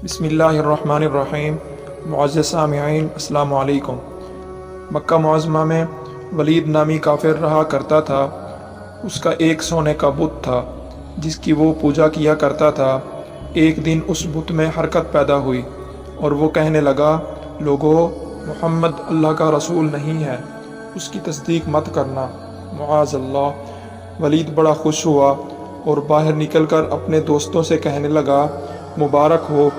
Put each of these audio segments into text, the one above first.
بسم اللہ الرحمن الرحیم۔ معزز سامعین السلام علیکم۔ مکہ معظمہ میں ولید نامی کافر رہا کرتا تھا۔ اس کا ایک سونے کا بت تھا جس کی وہ پوجا کیا کرتا تھا۔ ایک دن اس بت میں حرکت پیدا ہوئی اور وہ کہنے لگا، لوگو، محمد اللہ کا رسول نہیں ہے، اس کی تصدیق مت کرنا، معاذ اللہ۔ ولید بڑا خوش ہوا اور باہر نکل کر اپنے دوستوں سے کہنے لگا، مبارک ہو،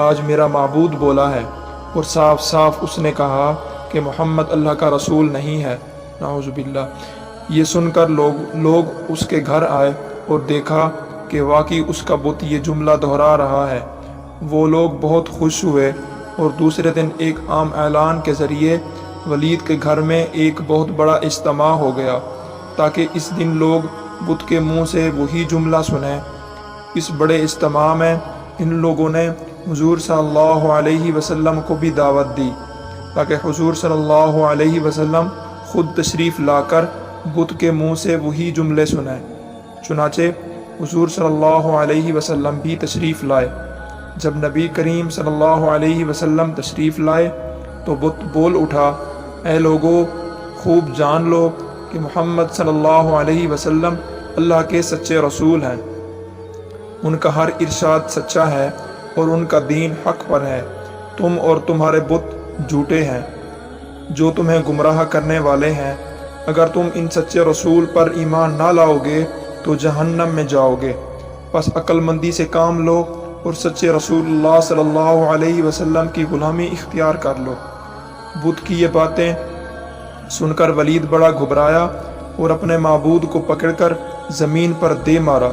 آج میرا معبود بولا ہے اور صاف صاف اس نے کہا کہ محمد اللہ کا رسول نہیں ہے، نعوذ باللہ۔ یہ سن کر لوگ اس کے گھر آئے اور دیکھا کہ واقعی اس کا بت یہ جملہ دہرا رہا ہے۔ وہ لوگ بہت خوش ہوئے اور دوسرے دن ایک عام اعلان کے ذریعے ولید کے گھر میں ایک بہت بڑا اجتماع ہو گیا تاکہ اس دن لوگ بت کے منہ سے وہی جملہ سنیں۔ اس بڑے اجتماع میں ان لوگوں نے حضور صلی اللہ علیہ وسلم کو بھی دعوت دی تاکہ حضور صلی اللہ علیہ وسلم خود تشریف لا کر بت کے منہ سے وہی جملے سنیں۔ چنانچہ حضور صلی اللہ علیہ وسلم بھی تشریف لائے۔ جب نبی کریم صلی اللہ علیہ وسلم تشریف لائے تو بت بول اٹھا، اے لوگو، خوب جان لو کہ محمد صلی اللہ علیہ وسلم اللہ کے سچے رسول ہیں۔ ان کا ہر ارشاد سچا ہے اور ان کا دین حق پر ہے۔ تم اور تمہارے بت جھوٹے ہیں جو تمہیں گمراہ کرنے والے ہیں۔ اگر تم ان سچے رسول پر ایمان نہ لاؤ گے تو جہنم میں جاؤ گے۔ پس عقل مندی سے کام لو اور سچے رسول اللہ صلی اللہ علیہ وسلم کی غلامی اختیار کر لو۔ بت کی یہ باتیں سن کر ولید بڑا گھبرایا اور اپنے معبود کو پکڑ کر زمین پر دے مارا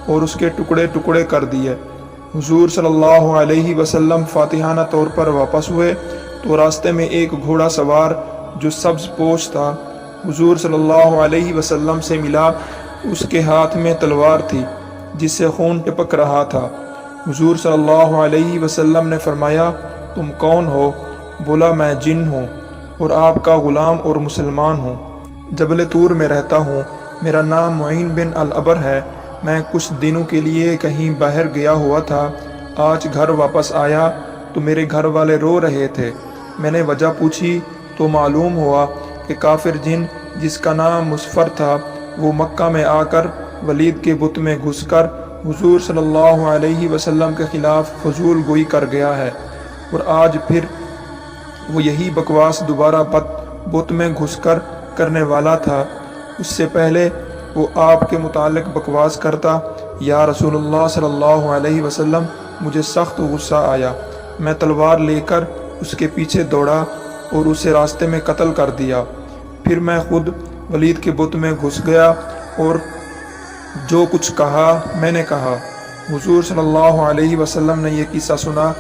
اور اس کے ٹکڑے ٹکڑے کر دیے۔ حضور صلی اللہ علیہ وسلم فاتحانہ طور پر واپس ہوئے تو راستے میں ایک گھوڑا سوار جو سبز پوش تھا حضور صلی اللہ علیہ وسلم سے ملا۔ اس کے ہاتھ میں تلوار تھی جس سے خون ٹپک رہا تھا۔ حضور صلی اللہ علیہ وسلم نے فرمایا، تم کون ہو؟ بولا، میں جن ہوں اور آپ کا غلام اور مسلمان ہوں۔ جبل طور میں رہتا ہوں۔ میرا نام معین بن العبر ہے۔ میں کچھ دنوں کے لیے کہیں باہر گیا ہوا تھا۔ آج گھر واپس آیا تو میرے گھر والے رو رہے تھے۔ میں نے وجہ پوچھی تو معلوم ہوا کہ کافر جن جس کا نام مسفر تھا وہ مکہ میں آ کر ولید کے بت میں گھس کر حضور صلی اللہ علیہ وسلم کے خلاف فضول گوئی کر گیا ہے، اور آج پھر وہ یہی بکواس دوبارہ بت میں گھس کر کرنے والا تھا۔ اس سے پہلے وہ آپ کے متعلق بکواس کرتا، یا رسول اللہ صلی اللہ علیہ وسلم، مجھے سخت غصہ آیا۔ میں تلوار لے کر اس کے پیچھے دوڑا اور اسے راستے میں قتل کر دیا۔ پھر میں خود ولید کے بت میں گھس گیا اور جو کچھ کہا میں نے کہا۔ حضور صلی اللہ علیہ وسلم نے یہ قصہ سنا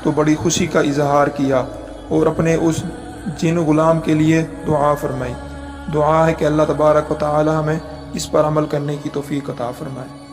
تو بڑی خوشی کا اظہار کیا اور اپنے اس جن غلام کے لیے دعا فرمائی۔ دعا ہے کہ اللہ تبارک و تعالی ہمیں اس پر عمل کرنے کی توفیق عطا فرمائے۔